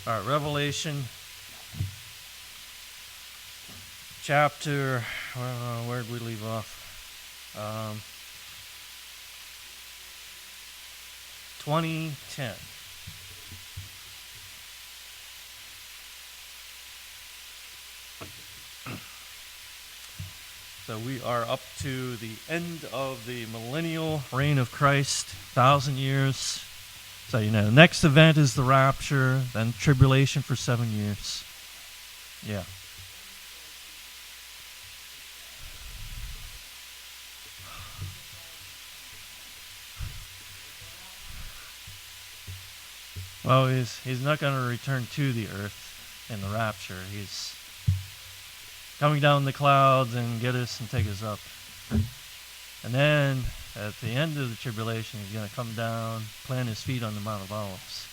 All right, Revelation chapter, where did we leave off? 20:10. So we are up to the end of the millennial reign of Christ, 1,000 years. So, the next event is the rapture, then tribulation for 7 years. Yeah. Well, he's not going to return to the earth in the rapture. He's coming down the clouds and get us and take us up. And then, at the end of the tribulation, he's going to come down, plant his feet on the Mount of Olives.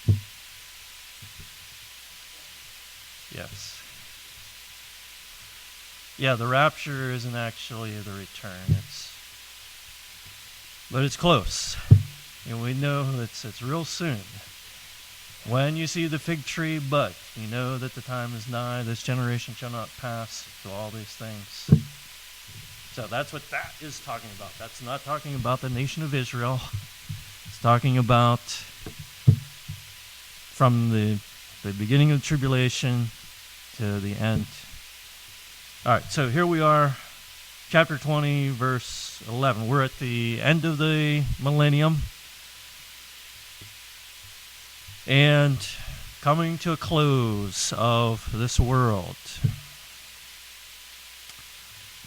Yes. Yeah, the rapture isn't actually the return. But it's close. And we know it's real soon. When you see the fig tree bud, you know that the time is nigh. This generation shall not pass to all these things. So that's what that is talking about. That's not talking about the nation of Israel. It's talking about from the beginning of the tribulation to the end. All right, so here we are, chapter 20, verse 11. We're at the end of the millennium and coming to a close of this world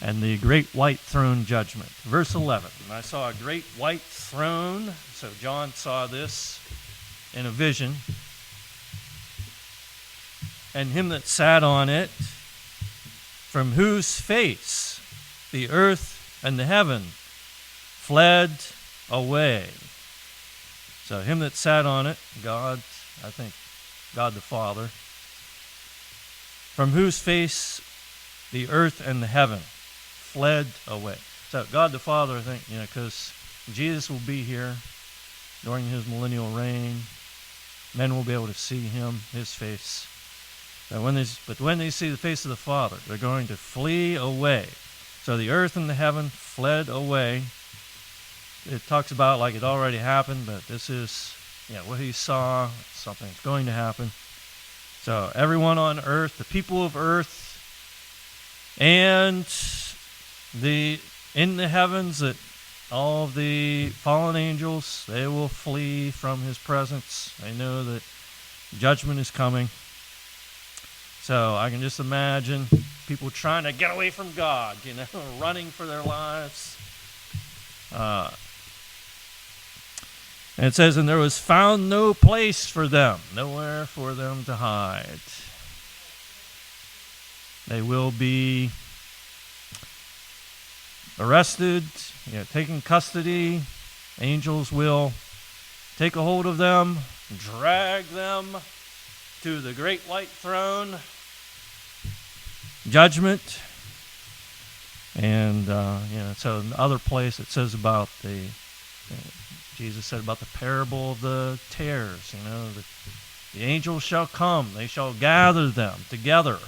and the great white throne judgment. Verse 11, and I saw a great white throne. So John saw this in a vision. And him that sat on it, from whose face the earth and the heaven fled away. So him that sat on it, God, I think God the Father, from whose face the earth and the heaven fled away. So God the Father, I think, because Jesus will be here during his millennial reign. Men will be able to see him, his face. But when they see the face of the Father, they're going to flee away. So the earth and the heaven fled away. It talks about like it already happened, but this is what he saw. Something's going to happen. So everyone on earth, the people of earth, and in the heavens, that all of the fallen angels, they will flee from his presence. They know that judgment is coming. So I can just imagine people trying to get away from God, running for their lives. And it says, and there was found no place for them, nowhere for them to hide. They will be arrested, taken custody. Angels will take a hold of them, drag them to the great white throne, judgment. And, so in the other place it says about Jesus said about the parable of the tares, the angels shall come, they shall gather them together.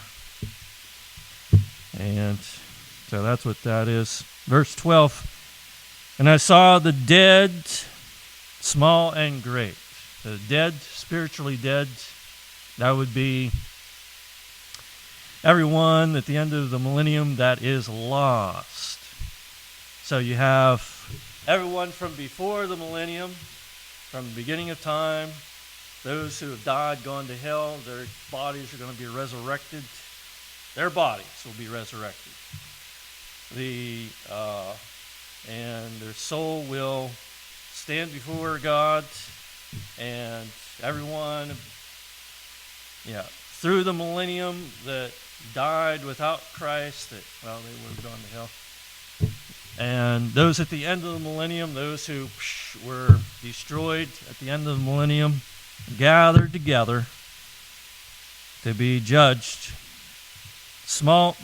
And so that's what that is. Verse 12, and I saw the dead, small and great. The dead, spiritually dead, that would be everyone at the end of the millennium that is lost. So you have everyone from before the millennium, from the beginning of time, those who have died, gone to hell, their bodies are going to be resurrected. Their bodies will be resurrected. And their soul will stand before God, and everyone, through the millennium that died without Christ, they would have gone to hell. And those at the end of the millennium, those who were destroyed at the end of the millennium, gathered together to be judged.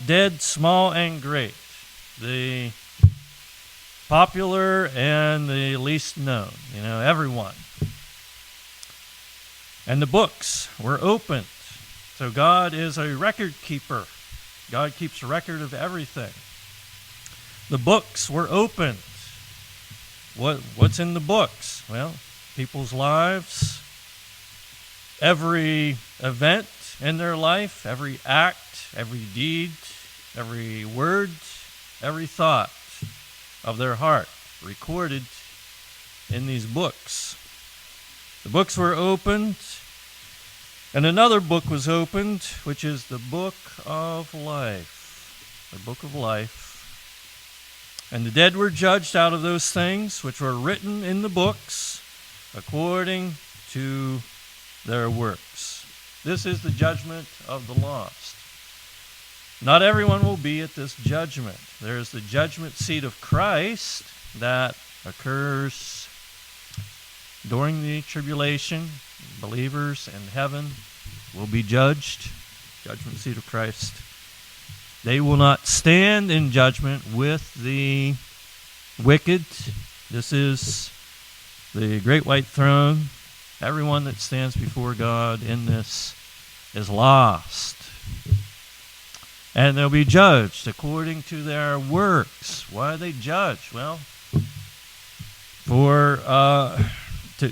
Dead, small, and great. The popular and the least known. Everyone. And the books were opened. So God is a record keeper. God keeps a record of everything. The books were opened. What's in the books? Well, people's lives, every event in their life, every act, every deed, every word, every thought of their heart recorded in these books. The books were opened, and another book was opened, which is the book of life. The book of life. And the dead were judged out of those things which were written in the books according to their works. This is the judgment of the lost. Not everyone will be at this judgment. There is the judgment seat of Christ that occurs during the tribulation. Believers in heaven will be judged. Judgment seat of Christ. They will not stand in judgment with the wicked. This is the great white throne. Everyone that stands before God in this is lost. And they'll be judged according to their works. Why are they judged? Well,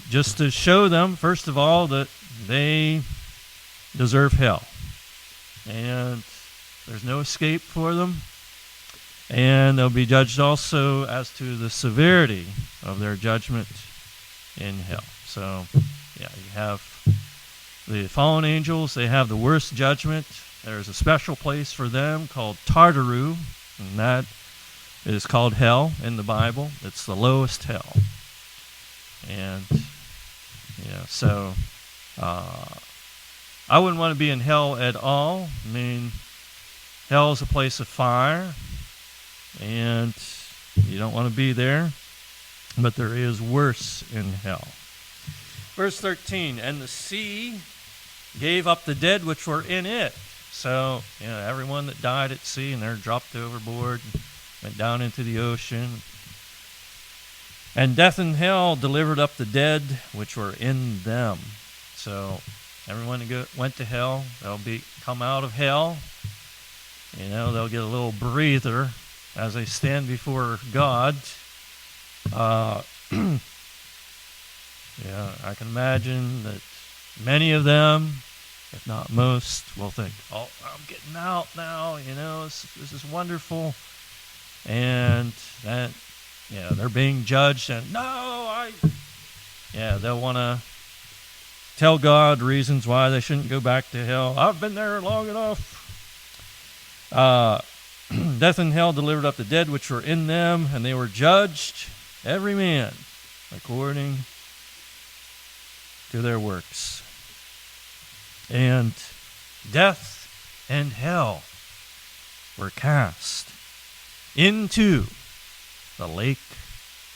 just to show them, first of all, that they deserve hell. And there's no escape for them. And they'll be judged also as to the severity of their judgment in hell. So, yeah, you have the fallen angels. They have the worst judgment. There's a special place for them called Tartaru, and that is called hell in the Bible. It's the lowest hell. And, yeah, so I wouldn't want to be in hell at all. I mean, hell is a place of fire, and you don't want to be there. But there is worse in hell. Verse 13, and the sea gave up the dead which were in it. So, everyone that died at sea, and they're dropped overboard, and went down into the ocean. And death and hell delivered up the dead which were in them. So, everyone that went to hell, they'll come out of hell. They'll get a little breather as they stand before God. I can imagine that many of them, if not most, will think, oh, I'm getting out now, this is wonderful. And that, they're being judged, and they'll want to tell God reasons why they shouldn't go back to hell. I've been there long enough. Death and hell delivered up the dead which were in them, and they were judged, every man, according to their works. And death and hell were cast into the lake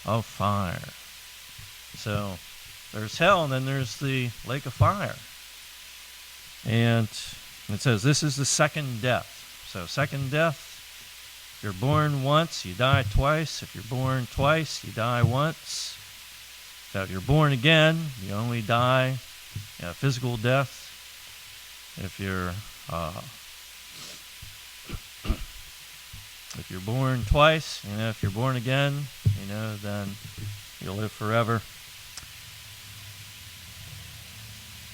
of fire. So there's hell, and then there's the lake of fire. And it says this is the second death. So second death, if you're born once, you die twice. If you're born twice, you die once. So if you're born again, you only die physical death. If you're born twice, if you're born again, then you'll live forever.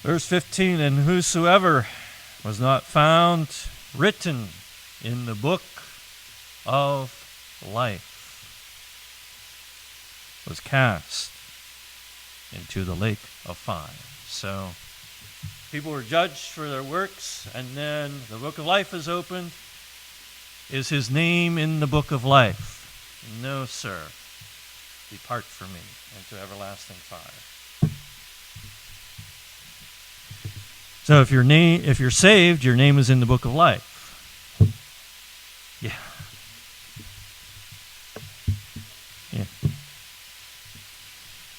Verse 15, and whosoever was not found written in the book of life was cast into the lake of fire. So people were judged for their works, and then the book of life is opened. Is his name in the book of life? No, sir. Depart from me into everlasting fire. So if you're saved, your name is in the book of life.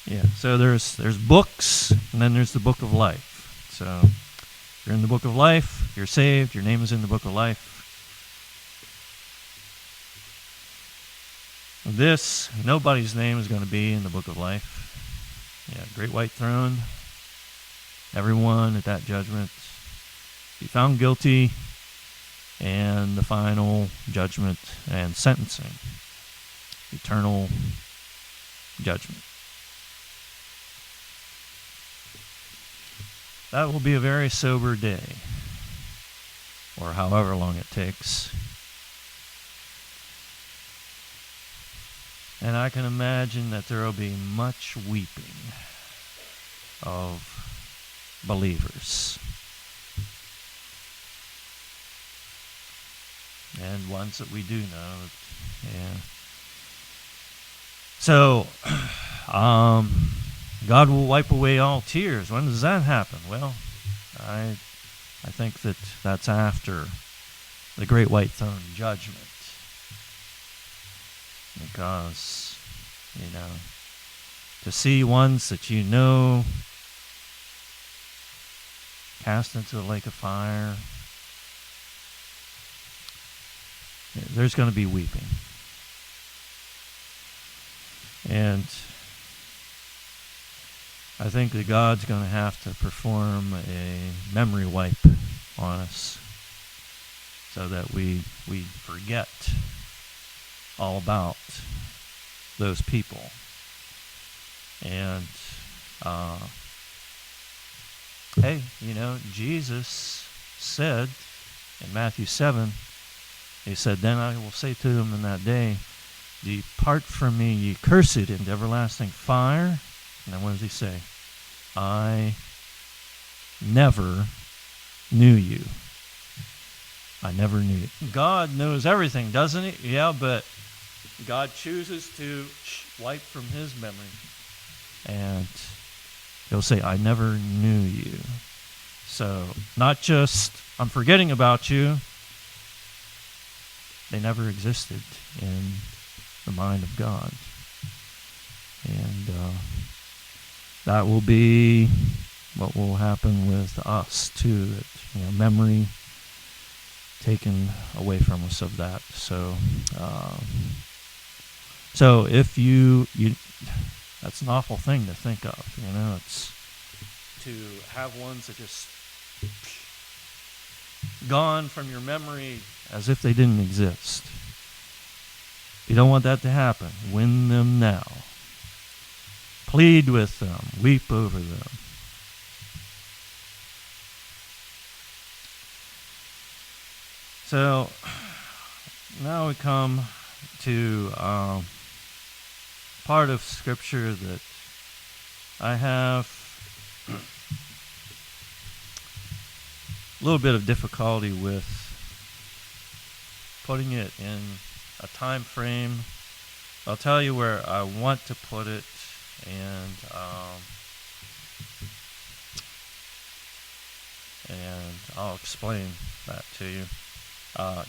Yeah. So there's books, and then there's the book of life. So if you're in the book of life, you're saved, your name is in the book of life. Nobody's name is going to be in the book of life. Great white throne. Everyone at that judgment be found guilty, and the final judgment and sentencing, eternal judgment. That will be a very sober day, or however long it takes. And I can imagine that there will be much weeping of believers. And ones that we do know. Yeah. So, God will wipe away all tears. When does that happen? Well, I think that's after the great white throne judgment. Because, to see ones that you know cast into the lake of fire, there's going to be weeping. And I think that God's going to have to perform a memory wipe on us so that we forget all about those people. And hey, Jesus said in Matthew 7, he said, "Then I will say to them in that day, depart from me, ye cursed, into everlasting fire." And then what does he say? "I never knew you." I never knew you. God knows everything, doesn't he? Yeah, but God chooses to wipe from his memory. And he'll say, "I never knew you." So, not just, I'm forgetting about you. They never existed in the mind of God. And that will be what will happen with us too. That, memory taken away from us of that. So, so if you, that's an awful thing to think of. It's to have ones that just gone from your memory as if they didn't exist. You don't want that to happen. Win them now. Plead with them. Weep over them. So now we come to part of Scripture that I have a little bit of difficulty with putting it in a time frame. I'll tell you where I want to put it, and I'll explain that to you.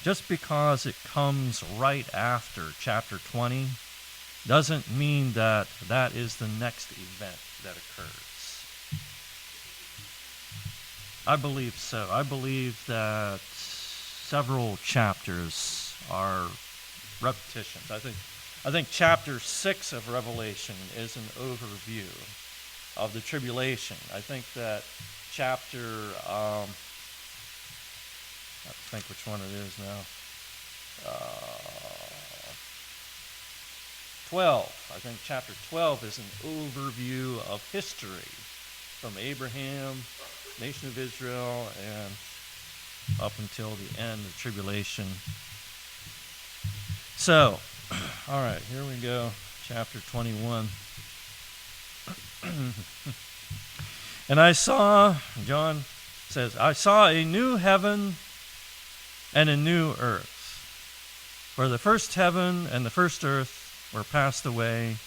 Just because it comes right after chapter 20 doesn't mean that that is the next event that occurs. I believe so. I believe that several chapters are repetitions. I think chapter 6 of Revelation is an overview of the tribulation. I think that chapter, I have to think which one it is now. 12. I think chapter 12 is an overview of history from Abraham, nation of Israel, and up until the end of tribulation. So, all right, here we go, chapter 21. And I saw, John says, I saw a new heaven and a new earth. For the first heaven and the first earth were passed away,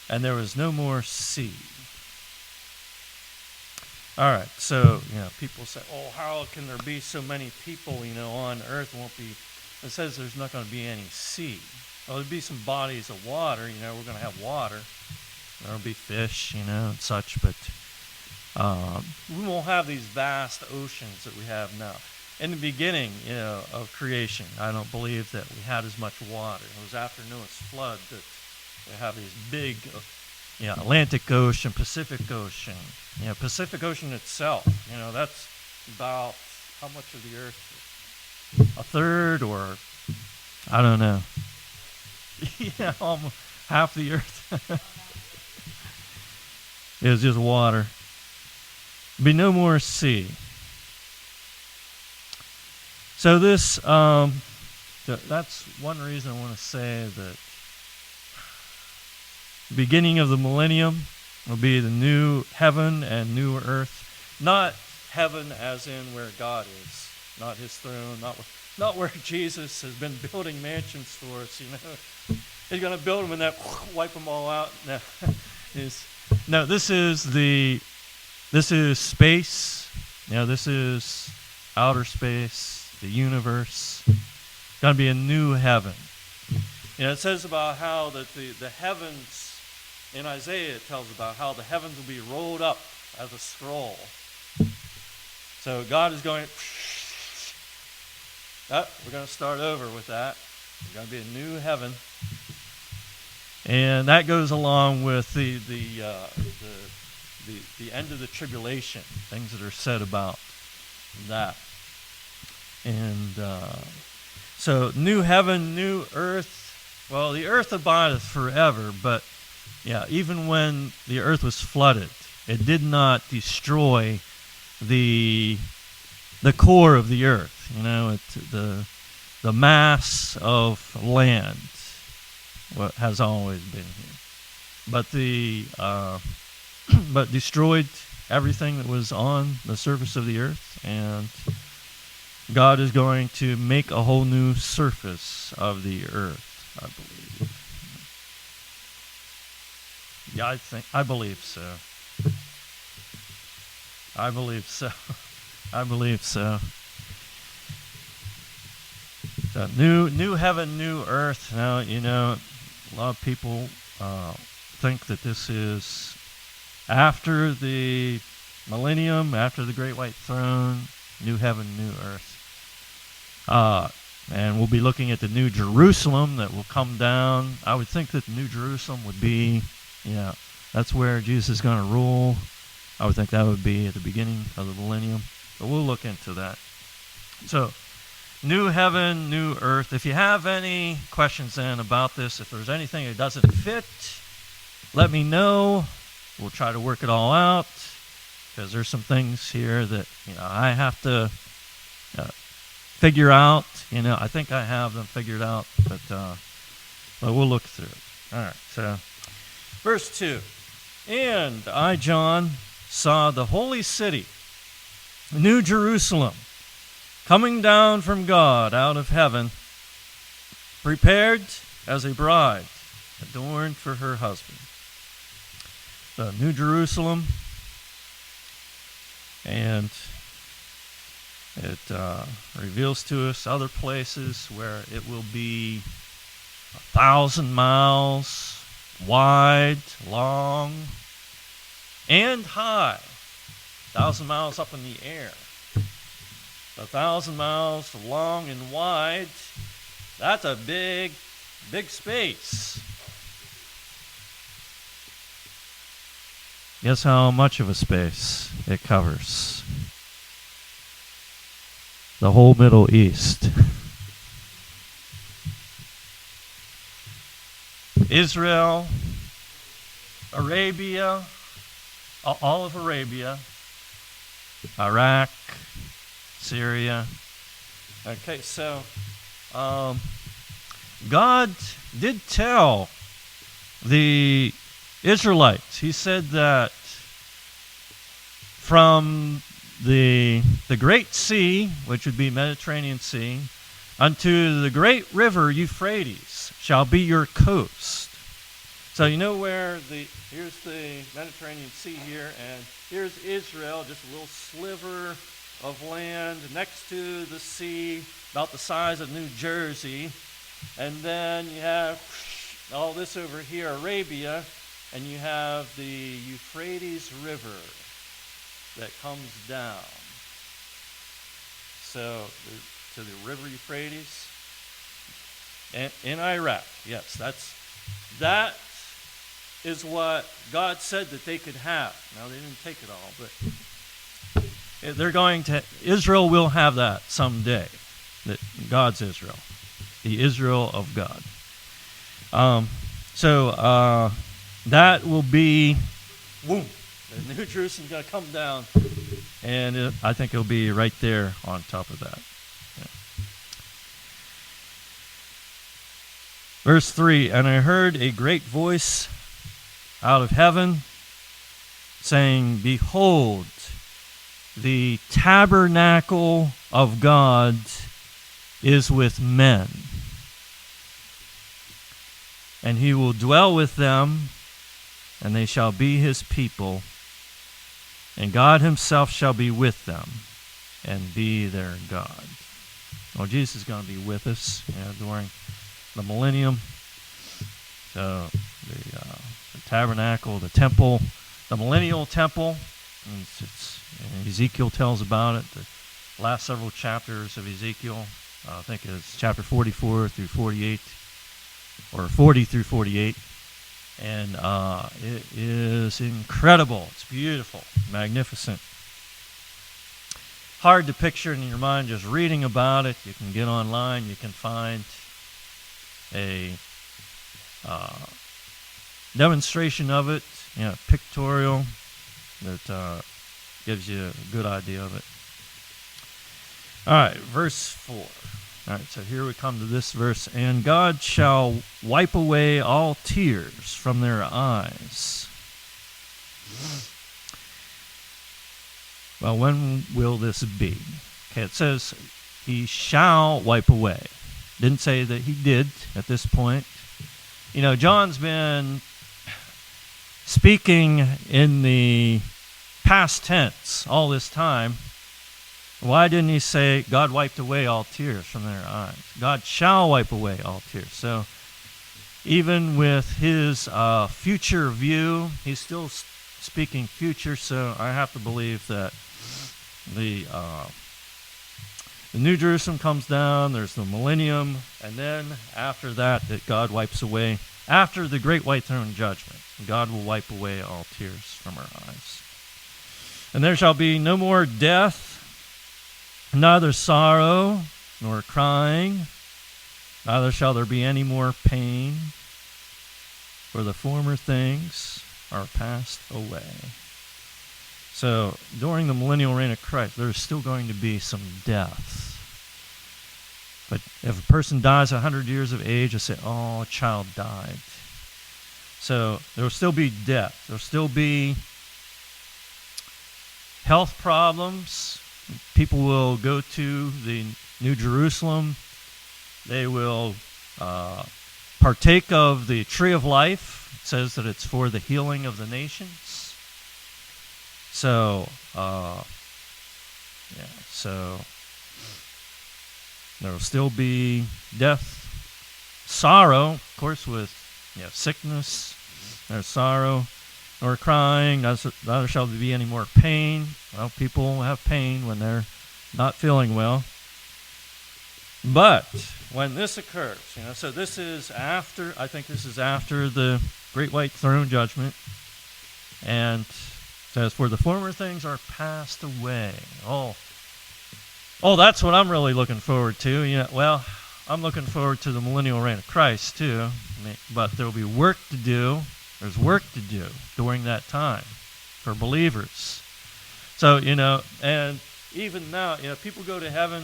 and there was no more sea. All right, so, people say, oh, how can there be so many people, on earth? It says there's not going to be any sea. Well, there'll be some bodies of water, we're going to have water. There'll be fish, and such, but we won't have these vast oceans that we have now. In the beginning, of creation, I don't believe that we had as much water. It was after Noah's flood that we have these big, Atlantic Ocean, Pacific Ocean. Pacific Ocean itself, about how much of the earth? A third, or I don't know. Yeah, almost half the earth is just water. Be no more sea. So this, that's one reason I want to say that the beginning of the millennium will be the new heaven and new earth. Not heaven as in where God is, not his throne, not where Jesus has been building mansions for us, you know. He's going to build them and then wipe them all out. No, this is space. You know, this is outer space, the universe. It's going to be a new heaven. You know, it says about how that the heavens, in Isaiah it tells about how the heavens will be rolled up as a scroll. So God is going, we're going to start over with that. There's going to be a new heaven. And that goes along with the end of the tribulation, things that are said about that. And so new heaven, new earth. Well, the earth abideth forever, but yeah, even when the earth was flooded, it did not destroy the core of the earth. You know, the mass of land. What has always been here, but but destroyed everything that was on the surface of the earth, and God is going to make a whole new surface of the earth, I believe. Yeah, I believe so. I believe so. I believe so. So new heaven, new earth. Now, you know, a lot of people think that this is after the millennium, after the great white throne, new heaven, new earth. And we'll be looking at the new Jerusalem that will come down. I would think that the new Jerusalem would be, that's where Jesus is going to rule. I would think that would be at the beginning of the millennium. But we'll look into that. So, new heaven, new earth. If you have any questions then about this, if there's anything that doesn't fit, let me know. We'll try to work it all out, because there's some things here that I have to figure out. I think I have them figured out, but we'll look through it. All right, so verse 2. And I, John, saw the holy city, New Jerusalem, coming down from God out of heaven, prepared as a bride, adorned for her husband. The New Jerusalem, and it reveals to us other places where it will be 1,000 miles wide, long, and high. 1,000 miles up in the air. 1,000 miles long and wide. That's a big, big space. Guess how much of a space it covers? The whole Middle East. Israel, Arabia, all of Arabia, Iraq, Syria. Okay, so God did tell the Israelites. He said that from the Great Sea, which would be Mediterranean Sea, unto the great river Euphrates shall be your coast. So you know where here's the Mediterranean Sea here, and here's Israel, just a little sliver of land next to the sea, about the size of New Jersey. And then you have all this over here, Arabia, and you have the Euphrates River that comes down. So, to the river Euphrates in Iraq. Yes, that is what God said that they could have. Now, they didn't take it all, but Israel will have that someday. That God's Israel, the Israel of God. That will be, boom, the New Jerusalem's going to come down, and I think it'll be right there on top of that. Yeah. Verse 3, and I heard a great voice out of heaven saying, behold, the tabernacle of God is with men, and he will dwell with them, and they shall be his people, and God himself shall be with them and be their God. Well, Jesus is going to be with us during the millennium. So the tabernacle, the temple, the millennial temple, Ezekiel tells about it. The last several chapters of Ezekiel, I think it's chapter 44 through 48, or 40 through 48. And it is incredible. It's beautiful, magnificent. Hard to picture in your mind just reading about it. You can get online. You can find a demonstration of it, pictorial that gives you a good idea of it. All right, verse 4. All right, so here we come to this verse. And God shall wipe away all tears from their eyes. Well, when will this be? Okay, it says he shall wipe away. Didn't say that he did at this point. John's been speaking in the past tense all this time. Why didn't he say God wiped away all tears from their eyes? God shall wipe away all tears. So even with his future view, he's still speaking future. So I have to believe that the New Jerusalem comes down, there's the millennium, and then after that God wipes away, after the great white throne judgment, God will wipe away all tears from our eyes. And there shall be no more death, neither sorrow nor crying, neither shall there be any more pain, for the former things are passed away. So during the millennial reign of Christ, there's still going to be some death. But if a person dies 100 years of age, I say, oh, a child died. So there will still be death. There will still be health problems. People will go to the New Jerusalem. They will partake of the tree of life. It says that it's for the healing of the nations. So, so there will still be death, sorrow, of course, with sickness. There's sorrow, nor crying, neither shall there be any more pain. Well, people have pain when they're not feeling well. But when this occurs, so this is after, I think this is after the great white throne judgment, and says, for the former things are passed away. Oh, that's what I'm really looking forward to. Well, I'm looking forward to the millennial reign of Christ too, but there will be work to do. There's work to do during that time for believers. So, and even now, people go to heaven.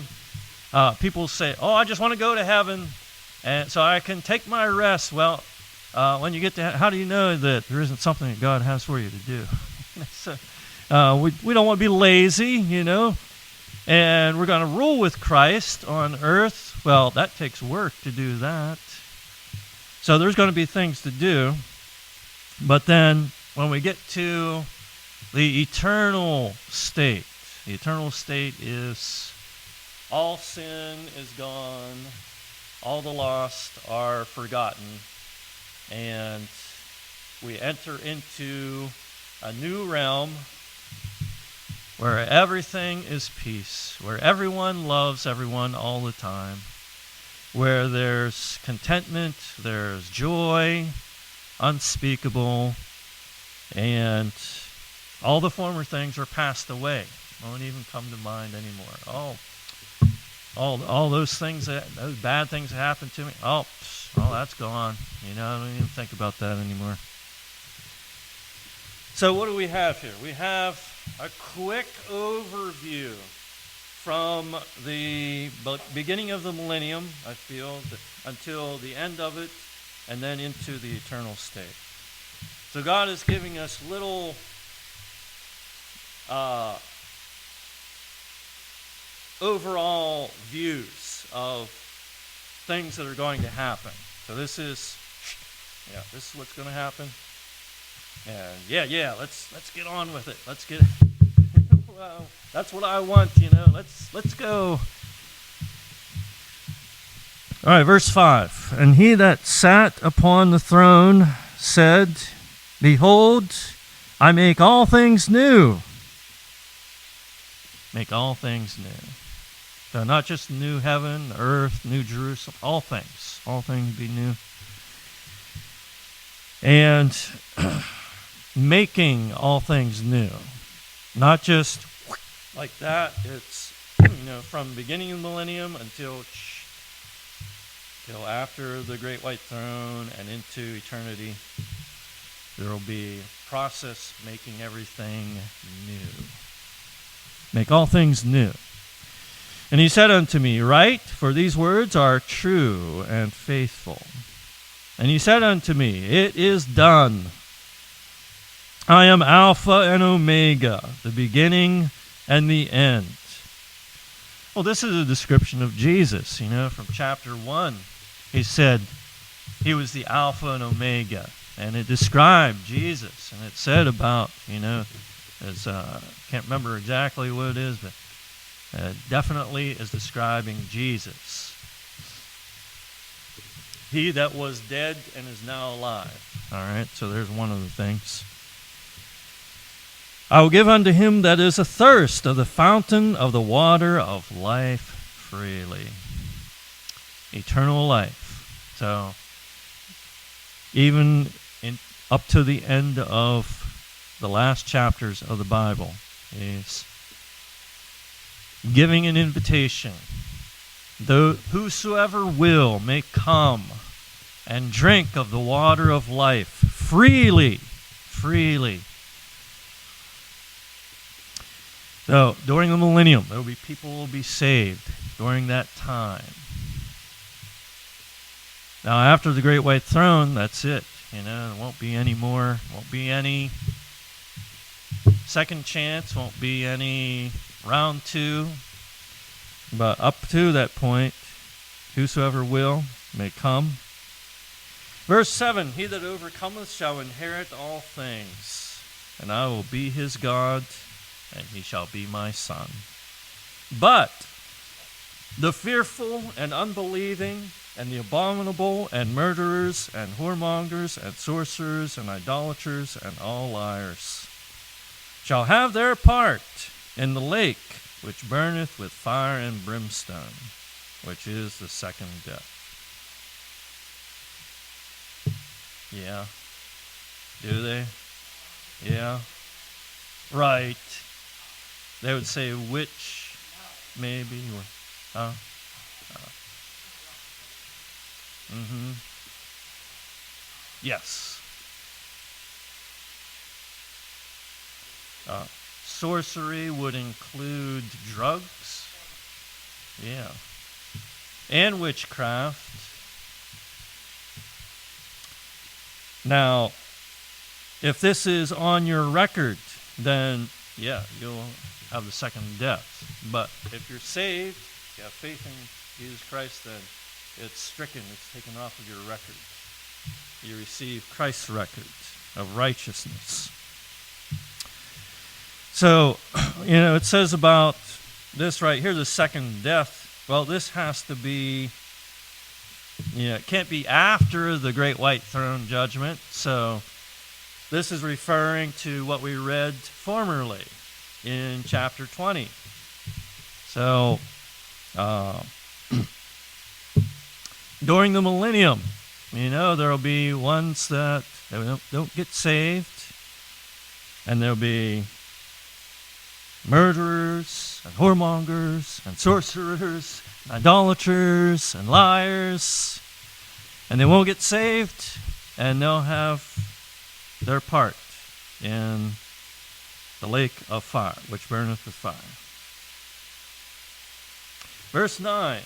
People say, oh, I just want to go to heaven, and so I can take my rest. Well, when you get to how do you know that there isn't something that God has for you to do? So, we don't want to be lazy, and we're going to rule with Christ on earth. Well, that takes work to do that. So there's going to be things to do. But then when we get to the eternal state is all sin is gone, all the lost are forgotten, and we enter into a new realm where everything is peace, where everyone loves everyone all the time, where there's contentment, there's joy, unspeakable, and all the former things are passed away. Won't even come to mind anymore. All those things, those bad things that happened to me, that's gone. I don't even think about that anymore. So what do we have here? We have a quick overview from the beginning of the millennium, I feel, until the end of it, and then into the eternal state. So God is giving us little overall views of things that are going to happen. So this is what's going to happen. And let's get on with it. Let's get well, that's what I want, Let's go. All right, verse 5. And he that sat upon the throne said, Behold, I make all things new. Make all things new. So not just new heaven, earth, new Jerusalem, all things be new. And making all things new. Not just like that. It's, from the beginning of the millennium until after the great white throne and into eternity. There will be a process making everything new. Make all things new. And he said unto me, Write, for these words are true and faithful. And he said unto me, It is done. I am Alpha and Omega, the beginning and the end. Well, this is a description of Jesus, from chapter 1. He said he was the Alpha and Omega. And it described Jesus. And it said about, can't remember exactly what it is, but definitely is describing Jesus. He that was dead and is now alive. All right, so there's one of the things. I will give unto him that is athirst of the fountain of the water of life freely. Eternal life. So, even up to the end of the last chapters of the Bible, is giving an invitation. Whosoever will may come and drink of the water of life freely. So, during the millennium, there will be people who will be saved during that time. Now, after the great white throne, that's it. There won't be any more, won't be any second chance, won't be any round 2. But up to that point, whosoever will may come. Verse 7, He that overcometh shall inherit all things, and I will be his God, and he shall be my son. But the fearful and unbelieving, and the abominable, and murderers, and whoremongers, and sorcerers, and idolaters, and all liars, shall have their part in the lake which burneth with fire and brimstone, which is the second death. Yeah. Do they? Yeah. Right. They would say which, maybe, or, Yes. Sorcery would include drugs. Yeah. And witchcraft. Now, if this is on your record, then, yeah, you'll have the second death. But if you're saved, you have faith in Jesus Christ, then it's stricken, it's taken off of your record. You receive Christ's record of righteousness. So, it says about this right here, the second death. Well, this has to be, it can't be after the great white throne judgment. So, this is referring to what we read formerly in chapter 20. So, during the millennium, there will be ones that don't get saved, and there'll be murderers and whoremongers and sorcerers, and idolaters and liars, and they won't get saved, and they'll have their part in the lake of fire, which burneth with fire. Verse 9,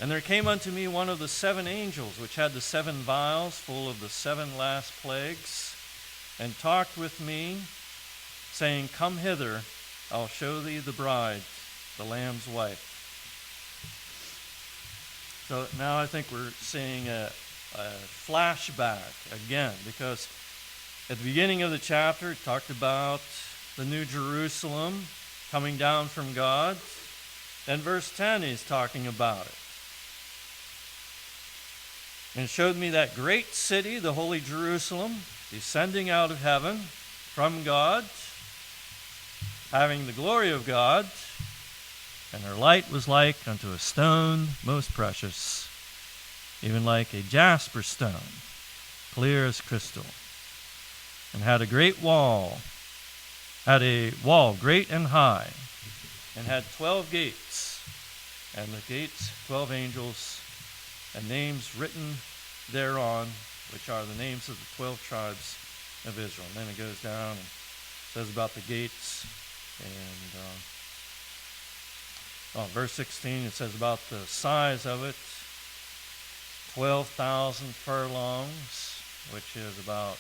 and there came unto me one of the 7 angels, which had the 7 vials full of the 7 last plagues, and talked with me, saying, Come hither, I'll show thee the bride, the Lamb's wife. So now I think we're seeing a flashback again, because at the beginning of the chapter it talked about the New Jerusalem coming down from God. Then verse 10 he's talking about it. And showed me that great city, the holy Jerusalem, descending out of heaven from God, having the glory of God, and her light was like unto a stone most precious, even like a jasper stone, clear as crystal, and had a wall great and high, and had 12 gates, and the gates 12 angels, and names written thereon, which are the names of the 12 tribes of Israel. And then it goes down and says about the gates, and verse 16 it says about the size of it, 12,000 furlongs, which is about,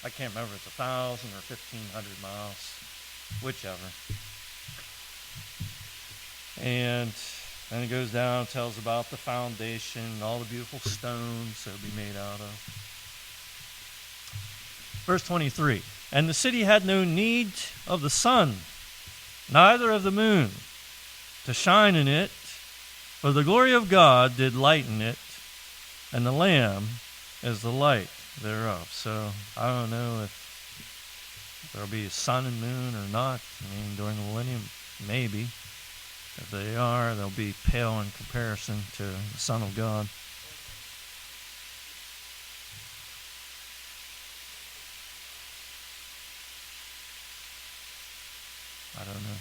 I can't remember if it's 1,000 or 1,500 miles, whichever. And then it goes down and tells about the foundation, all the beautiful stones that will be made out of. Verse 23, and the city had no need of the sun, neither of the moon, to shine in it, for the glory of God did lighten it, and the Lamb is the light thereof. So I don't know if there'll be a sun and moon or not. I mean, during the millennium, maybe. If they are, they'll be pale in comparison to the Son of God. I don't know.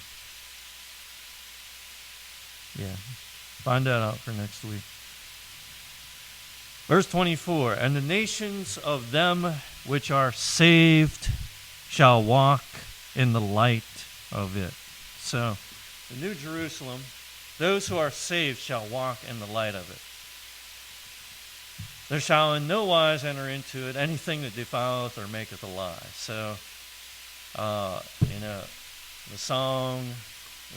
Yeah, find that out for next week. Verse 24, and the nations of them which are saved shall walk in the light of it. So, the New Jerusalem, those who are saved shall walk in the light of it. There shall in no wise enter into it anything that defileth or maketh a lie. So, the song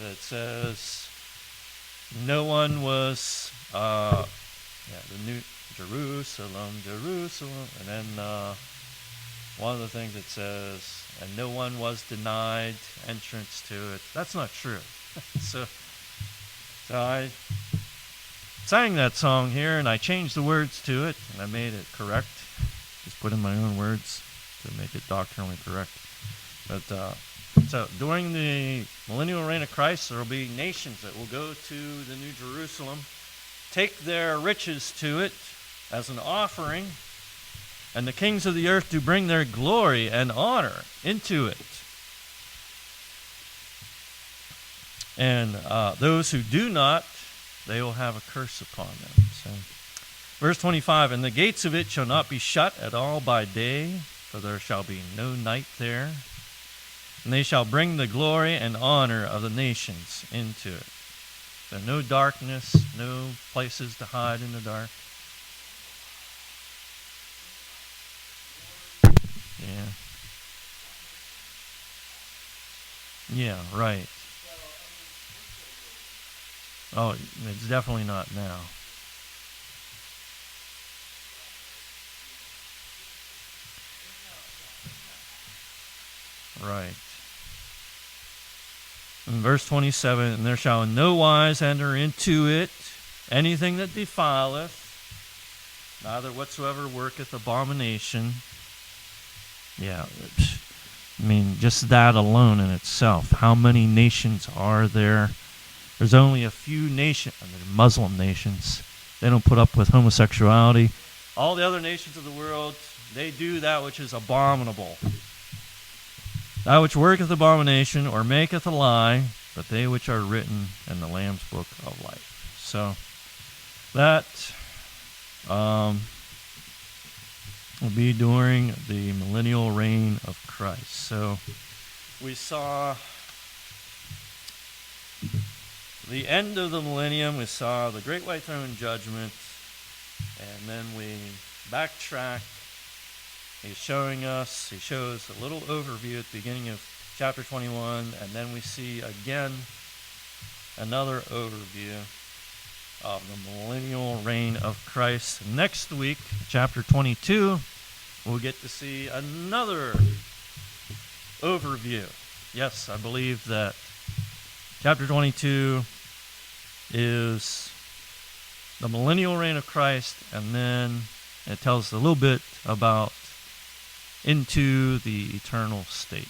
that says, no one was, the New Jerusalem, Jerusalem, and then one of the things that says, and no one was denied entrance to it. That's not true. So I sang that song here, and I changed the words to it, and I made it correct. Just put in my own words to make it doctrinally correct. But so during the millennial reign of Christ, there will be nations that will go to the New Jerusalem, take their riches to it as an offering, and the kings of the earth do bring their glory and honor into it. And those who do not, they will have a curse upon them. So, verse 25, and the gates of it shall not be shut at all by day, for there shall be no night there. And they shall bring the glory and honor of the nations into it. So no darkness, no places to hide in the dark. Yeah, right. Oh, it's definitely not now. Right. In verse 27, and there shall in no wise enter into it anything that defileth, neither whatsoever worketh abomination. Yeah, I mean, just that alone in itself. How many nations are there? There's only a few nations, Muslim nations. They don't put up with homosexuality. All the other nations of the world, they do that which is abominable. Thou which worketh abomination or maketh a lie, but they which are written in the Lamb's book of life. So that will be during the millennial reign of Christ. So we saw the end of the millennium, we saw the Great White Throne Judgment, and then we backtrack. He shows a little overview at the beginning of chapter 21, and then we see again another overview of the millennial reign of Christ. Next week, chapter 22, we'll get to see another overview. Yes, I believe that chapter 22 is the millennial reign of Christ, and then it tells us a little bit about into the eternal state.